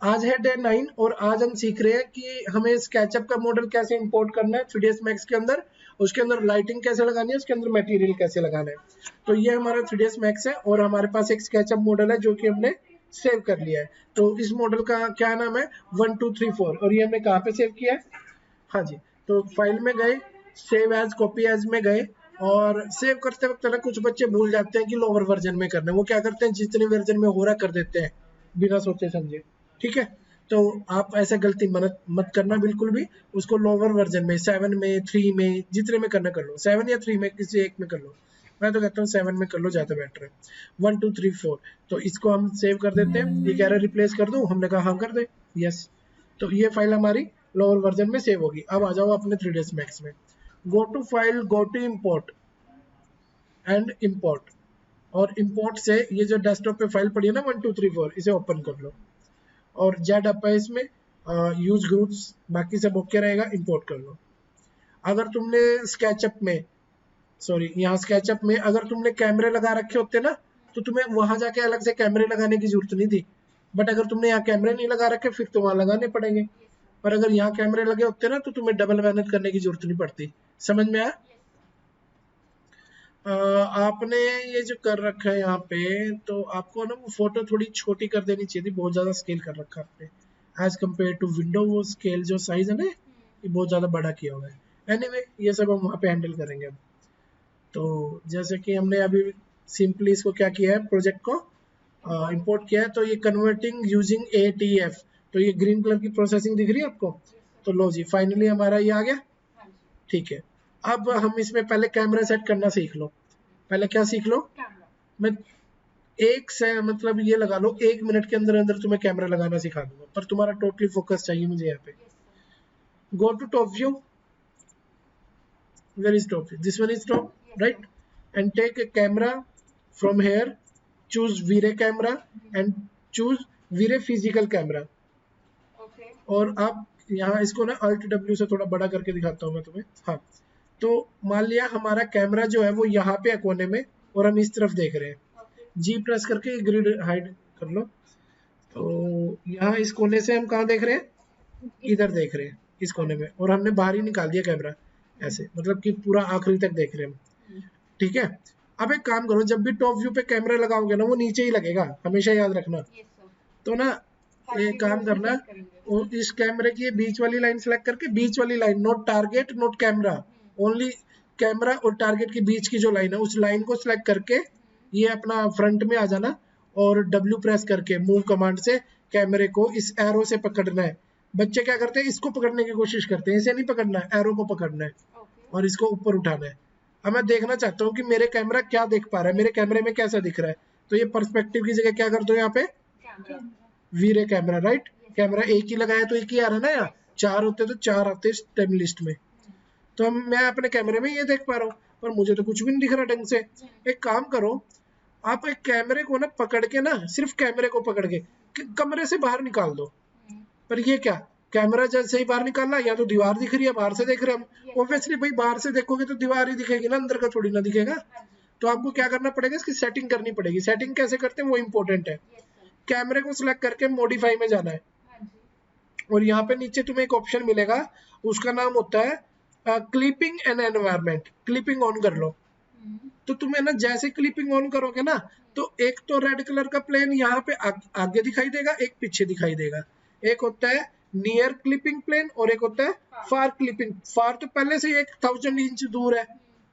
आज है डे 9 और आज हम सीख रहे हैं कि हमें स्केचअप का मॉडल कैसे इंपोर्ट करना है 3ds मैक्स के अंदर, उसके अंदर लाइटिंग कैसे लगानी है, उसके अंदर मटेरियल कैसे लगाना है। तो ये हमारा 3ds मैक्स है और हमारे पास एक स्केचअप मॉडल है जो कि हमने सेव कर लिया है। तो इस मॉडल का क्या नाम है 1 2 3 4 और ये हमने कहाँ पे सेव किया है? हाँ जी, तो फाइल में गए, सेव एज कॉपी एज में गए और सेव करते वक्त ना कुछ बच्चे भूल जाते हैं कि लोअर वर्जन में करना है। वो क्या करते हैं जितने वर्जन में हो रहा कर देते हैं बिना सोचे समझे। ठीक है, तो आप ऐसा गलती मत मत करना बिल्कुल भी। उसको लोअर वर्जन में 7 में 3 में जितने में करना कर लो, 7 या 3 में किसी एक में कर लो। मैं तो कहता हूँ 7 में कर लो, ज्यादा बेटर है। 1 2 3 4 तो इसको हम सेव कर देते हैं। ये कह रहा है रिप्लेस कर दूं, हमने कहा हाँ कर दे, यस। तो ये फाइल हमारी लोअर वर्जन में सेव होगी। अब आ जाओ अपने 3ds मैक्स में, go to file, go to import and import. और इंपोर्ट से ये जो डेस्कटॉप पे फाइल पड़ी है ना 1 2 3 4 इसे ओपन कर लो और जेड अप है इसमें, यूज ग्रुप्स, बाकी सब ओके रहेगा, इंपोर्ट कर लो। अगर तुमने स्केचअप में, सॉरी यहाँ स्केचअप में अगर तुमने कैमरे लगा रखे होते ना तो तुम्हें वहां जाके अलग से कैमरे लगाने की जरूरत नहीं थी। बट अगर तुमने यहाँ कैमरे नहीं लगा रखे फिर तो वहां लगाने पड़ेंगे। पर अगर यहाँ कैमरे लगे होते ना तो तुम्हें डबल मेहनत करने की जरूरत नहीं पड़ती। समझ में आया? आपने ये जो कर रखा है यहाँ पे, तो आपको ना वो फोटो थोड़ी छोटी कर देनी चाहिए थी, बहुत ज्यादा स्केल कर रखा है आपने एज कम्पेयर टू विंडो। वो स्केल जो साइज है ना ये बहुत ज्यादा बड़ा किया हुआ है। एनीवे ये सब हम वहाँ पे हैंडल करेंगे अब। तो जैसे कि हमने अभी सिंपली इसको क्या किया है, प्रोजेक्ट को इंपोर्ट किया है। तो ये कन्वर्टिंग यूजिंग ATF, तो ये ग्रीन कलर की प्रोसेसिंग दिख रही है आपको। तो लो जी फाइनली हमारा ये आ गया। ठीक है, अब हम इसमें पहले कैमरा सेट करना सीख लो। पहले क्या सीख लो, मैं एक से मतलब ये लगा लो 1 मिनट के अंदर अंदर तुम्हें कैमरा लगाना सिखा दूंगा, पर तुम्हारा टोटली फोकस चाहिए मुझे यहाँ पे। Go to top view, where is top view? This one is top, right? And take a camera from here, choose V-Ray camera and choose V-Ray physical camera। और आप यहाँ इसको ना Alt W से थोड़ा बड़ा करके दिखाता हूँ मैं तुम्हें। हाँ, तो मान लिया हमारा कैमरा जो है वो यहाँ पे है कोने में और हम इस तरफ देख रहे हैं। G प्रेस करके ग्रिड हाइड कर लो। तो यहाँ इस कोने से हम कहाँ देख रहे हैं, इधर देख रहे हैं इस कोने में, और हमने बाहर ही निकाल दिया कैमरा ऐसे, मतलब कि पूरा आखिरी तक देख रहे हैं हम। ठीक है, अब एक काम करो, जब भी टॉप व्यू पे कैमरा लगाओगे ना वो नीचे ही लगेगा, हमेशा याद रखना। तो ना एक काम करना, वो इस कैमरे की बीच वाली लाइन सेलेक्ट करके, बीच वाली line, note target note camera, only camera और टारगेट के बीच की जो लाइन है उस लाइन को सिलेक्ट करके ये अपना फ्रंट में आ जाना और W प्रेस करके मूव कमांड से कैमरे को इस एरो से पकड़ना है। बच्चे क्या करते हैं, इसको पकड़ने की कोशिश करते हैं, इसे नहीं पकड़ना है, एरो को पकड़ना है और इसको ऊपर उठाना है। अब मैं देखना चाहता हूँ कि मेरे कैमरा क्या देख पा रहा है, मेरे कैमरे में कैसा दिख रहा है। तो ये पर्सपेक्टिव की जगह क्या कर दो यहाँ पे, वीरे कैमरा, राइट। कैमरा एक ही लगाया तो एक ही आ रहा है ना, यहाँ 4 होते तो 4 आते इस टाइम लिस्ट में। तो मैं अपने कैमरे में ये देख पा रहा हूँ पर मुझे तो कुछ भी नहीं दिख रहा ढंग से। एक काम करो, आप एक कैमरे को ना पकड़ के ना, सिर्फ कैमरे को पकड़ के कमरे से बाहर निकाल दो। पर ये क्या, कैमरा जैसे ही बाहर निकालना, या तो दीवार दिख रही है, बाहर से देख रहे हैं हम। ऑब्वियसली भाई बाहर से देखोगे तो दीवार ही दिखेगी ना, अंदर का थोड़ी ना दिखेगा। तो आपको क्या करना पड़ेगा, इसकी सेटिंग करनी पड़ेगी। सेटिंग कैसे करते हैं वो इंपॉर्टेंट है। कैमरे को सिलेक्ट करके मॉडिफाई में जाना है और यहाँ पे नीचे तुम्हें एक ऑप्शन मिलेगा, उसका नाम होता है clipping and environment. Clipping on कर लो। तो तुम्हें ना जैसे क्लिपिंग ऑन करोगे ना तो एक तो रेड कलर का प्लेन यहाँ पे आगे दिखाई देगा, एक पीछे दिखाई देगा। एक होता है नियर क्लिपिंग प्लेन और एक होता है फार क्लिपिंग। फार तो पहले से 1000 इंच दूर है,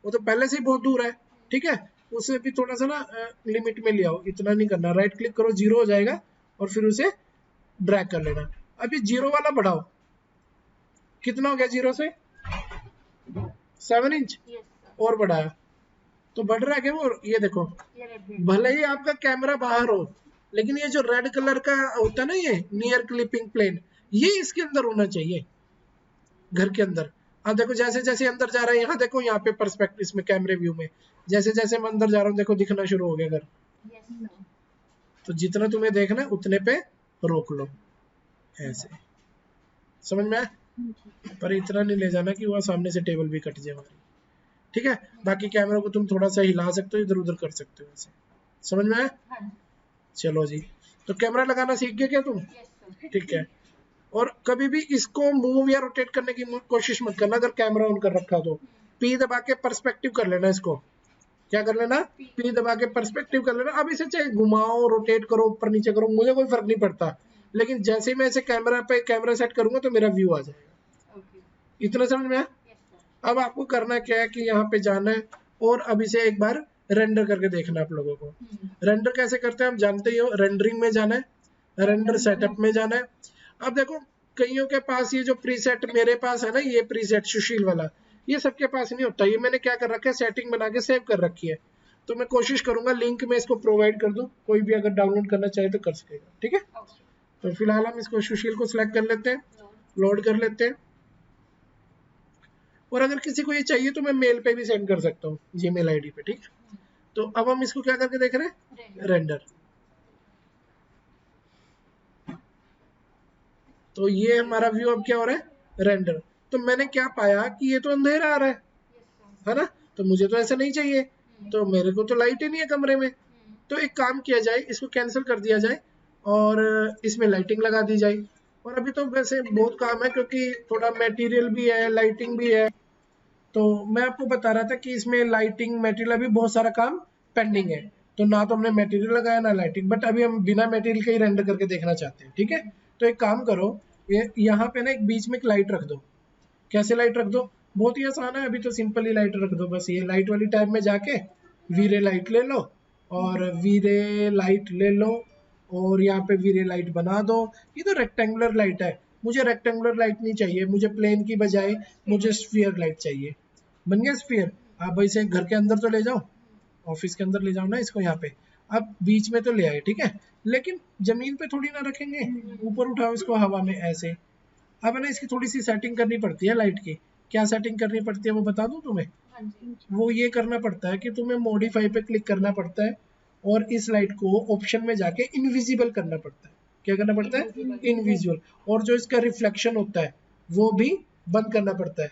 वो तो पहले से ही बहुत दूर है। ठीक है, उसे भी थोड़ा सा ना लिमिट में ले आओ, इतना नहीं करना। राइट क्लिक करो, 0 हो जाएगा और फिर उसे ड्रैग कर लेना। अभी 0 वाला बढ़ाओ, कितना हो गया 0 से 7 इंच और बढ़ाया तो बढ़ रहा है क्या वो, ये देखो। भले ही आपका कैमरा बाहर हो लेकिन ये जो रेड कलर का होता है ना, ये नियर क्लिपिंग प्लेन, ये इसके अंदर होना चाहिए, घर के अंदर। अब देखो जैसे जैसे अंदर जा रहा है, यहाँ देखो यहाँ पे पर्सपेक्टिव इसमें कैमरे व्यू में जैसे जैसे मैं अंदर जा रहा हूँ देखो दिखना शुरू हो गया घर। तो जितना तुम्हें देखना है उतने पे रोक लो ऐसे, समझ में आया? पर इतना नहीं ले जाना कि वह सामने से टेबल भी कट जाए हमारी। ठीक है, बाकी कैमरा को तुम थोड़ा सा हिला सकते हो, इधर उधर कर सकते हो ऐसे। समझ में आया? चलो जी, तो कैमरा लगाना सीख गए क्या तुम? ठीक है। और कभी भी इसको मूव या रोटेट करने की कोशिश मत करना अगर कैमरा ऑन कर रखा तो। पी दबा के पर्सपेक्टिव कर लेना इसको। क्या कर लेना? पी दबा के पर्सपेक्टिव कर लेना। अब इसे चाहे घुमाओ, रोटेट करो, ऊपर नीचे करो, मुझे कोई फर्क नहीं पड़ता, लेकिन जैसे ही मैं इसे कैमरा पे कैमरा सेट करूंगा तो मेरा व्यू आ जाएगा। इतना समझ में आया? अब आपको करना क्या है कि यहाँ पे जाना है और अब इसे एक बार रेंडर करके देखना आप लोगों को। रेंडर कैसे करते हैं आप जानते ही हो। रेंडरिंग में जाना है, रेंडर सेटअप में जाना है। अब देखो कईयों के पास ये जो प्रीसेट मेरे पास है ना, ये प्रीसेट सुशील वाला, ये सबके पास नहीं होता। ये मैंने क्या कर रखा है, सेटिंग बना के सेव कर रखी है। तो मैं कोशिश करूंगा लिंक में इसको प्रोवाइड कर दूं, कोई भी अगर डाउनलोड करना चाहे तो कर सकेगा। ठीक है, तो फिलहाल हम इसको सुशील को सिलेक्ट कर लेते हैं, लोड कर लेते हैं। और अगर किसी को ये चाहिए तो मैं मेल पे भी सेंड कर सकता हूँ, जीमेल आईडी पे। ठीक है, तो अब हम इसको क्या करके देख रहे हैं, रेंडर। तो ये हमारा व्यू अब क्या हो रहा है, रेंडर। तो मैंने क्या पाया कि ये तो अंधेरा आ रहा है ना, तो मुझे तो ऐसा नहीं चाहिए, तो मेरे को तो लाइट ही नहीं है कमरे में। तो एक काम किया जाए, इसको कैंसिल कर दिया जाए और इसमें लाइटिंग लगा दी जाए। और अभी तो वैसे बहुत काम है क्योंकि थोड़ा मटेरियल भी है, लाइटिंग भी है। तो मैं आपको बता रहा था कि इसमें लाइटिंग मटेरियल अभी बहुत सारा काम पेंडिंग है। तो ना तो हमने मटेरियल लगाया ना लाइटिंग, बट अभी हम बिना मटेरियल के ही रेंडर करके देखना चाहते हैं। ठीक है, तो एक काम करो, ये यहाँ पे ना एक बीच में एक लाइट रख दो। कैसे लाइट रख दो? बहुत ही आसान है, अभी तो सिंपल ही लाइट रख दो। बस ये लाइट वाली टैब में जाके वीरे लाइट ले लो और वीरे लाइट ले लो और यहाँ पे वीरे लाइट बना दो। ये तो रेक्टेंगुलर लाइट है, मुझे रेक्टेंगुलर लाइट नहीं चाहिए, मुझे प्लेन की बजाय मुझे स्फीयर लाइट चाहिए। बन गया स्फीयर। आप इसे घर के अंदर तो ले जाओ, ऑफिस के अंदर ले जाओ ना इसको, यहाँ पे अब बीच में तो ले आए। ठीक है, लेकिन जमीन पे थोड़ी ना रखेंगे, ऊपर उठाओ इसको हवा में ऐसे। अब ना इसकी थोड़ी सी सेटिंग करनी पड़ती है लाइट की। क्या सेटिंग करनी पड़ती है वो बता दूं तुम्हें? वो ये करना पड़ता है कि तुम्हें मॉडिफाई पे क्लिक करना पड़ता है और इस लाइट को ऑप्शन में जाके इनविजिबल करना पड़ता है। क्या करना पड़ता है? इनविजिबल। और जो इसका रिफ्लेक्शन होता है वो भी बंद करना पड़ता है।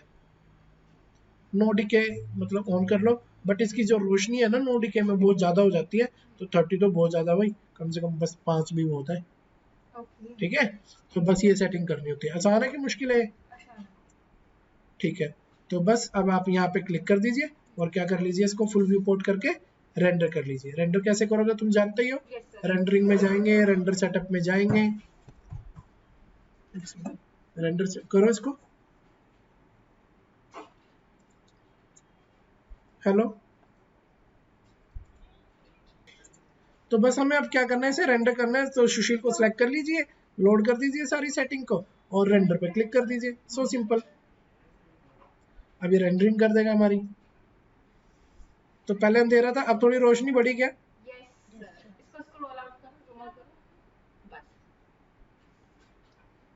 नो डिके मतलब ऑन कर लो, बट इसकी जो रोशनी है ना नो डिके में बहुत ज्यादा हो जाती है। तो 30 तो बहुत ज्यादा भाई, कम से कम बस 5 भी होता है। ठीक है, तो बस ये सेटिंग करनी होती है। आसान है कि मुश्किल है? ठीक है, तो बस अब आप यहाँ पे क्लिक कर दीजिए और क्या कर लीजिए, इसको फुल व्यू पोर्ट करके रेंडर कर लीजिए। रेंडर कैसे करोगे तुम जानते ही हो। रेंडरिंग में जाएंगे, रेंडर सेटअप में जाएंगे, रेंडर करो इसको। हेलो, तो बस हमें अब क्या करना है, इसे रेंडर करना है। तो सुशील को सिलेक्ट कर लीजिए, लोड कर दीजिए सारी सेटिंग को और रेंडर पे क्लिक कर दीजिए। सो सिंपल, अभी रेंडरिंग कर देगा हमारी। तो पहले अंधेरा था, अब थोड़ी रोशनी बढ़ी क्या?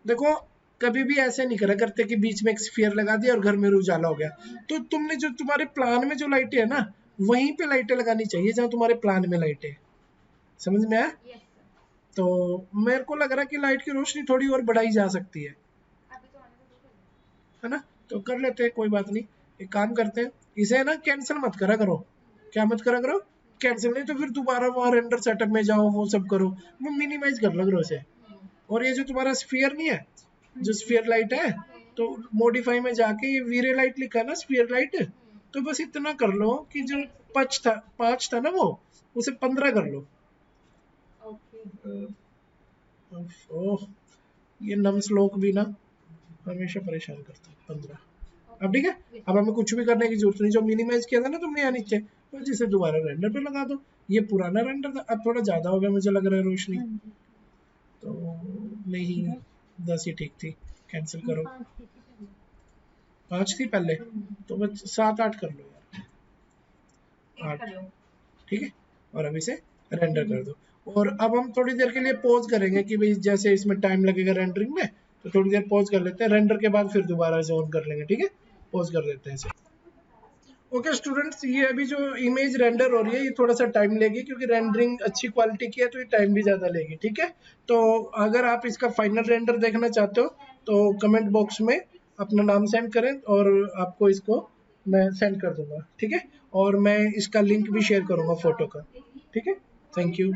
देखो कभी भी ऐसे नहीं करा करते कि बीच में एक स्फीयर लगा दिया और घर में उजाला हो गया। तो तुमने जो तुम्हारे प्लान में जो लाइटें है ना, वहीं पे लाइटें लगानी चाहिए जहां तुम्हारे प्लान में लाइटें। समझ में आया? तो मेरे को लग रहा है कि लाइट की रोशनी थोड़ी और बढ़ाई जा सकती है ना? तो कर लेते हैं, कोई बात नहीं। एक काम करते हैं, इसे ना कैंसिल मत करा करो। क्या मत करा करो? कैंसिल। नहीं तो फिर दोबारा वहां रेंडर सेटअप में जाओ, वो सब करो। वो मिनिमाइज कर लो करो इसे। और ये जो तुम्हारा स्फीयर नहीं है, जो स्फीयर लाइट है, तो मॉडिफाई में जाके ये वीरे लाइट लिखा है ना, स्फीयर लाइट, तो बस इतना कर लो कि जो 5 था ना वो, उसे 15 कर लो। ओह, ये नम्स लोग भी ना हमेशा परेशान करते हैं। 15। अब ठीक है, अब हमें कुछ भी करने की जरूरत नहीं। जो मिनिमाइज किया था ना तुमने यहाँ नीचे, तो जिसे दोबारा रेंडर पे लगा दो। ये पुराना रेंडर था, अब थोड़ा ज्यादा हो गया मुझे लग रहा है रोशनी। तो नहीं, 10 ही ठीक थी। कैंसिल करो। 5 थी पहले, तो बस 7-8 कर लो यार। 8 ठीक है, और अब इसे रेंडर कर दो। और अब हम थोड़ी देर के लिए पॉज करेंगे कि भाई जैसे इसमें टाइम लगेगा रेंडरिंग में, तो थोड़ी देर पॉज कर लेते हैं। रेंडर के बाद फिर दोबारा इसे ऑन कर लेंगे। ठीक है, पॉज कर देते हैं इसे। ओके स्टूडेंट्स, ये अभी जो इमेज रेंडर हो रही है ये थोड़ा सा टाइम लेगी क्योंकि रेंडरिंग अच्छी क्वालिटी की है, तो ये टाइम भी ज़्यादा लेगी। ठीक है, तो अगर आप इसका फाइनल रेंडर देखना चाहते हो तो कमेंट बॉक्स में अपना नाम सेंड करें और आपको इसको मैं सेंड कर दूंगा। ठीक है, और मैं इसका लिंक भी शेयर करूंगा फोटो का। ठीक है, थैंक यू।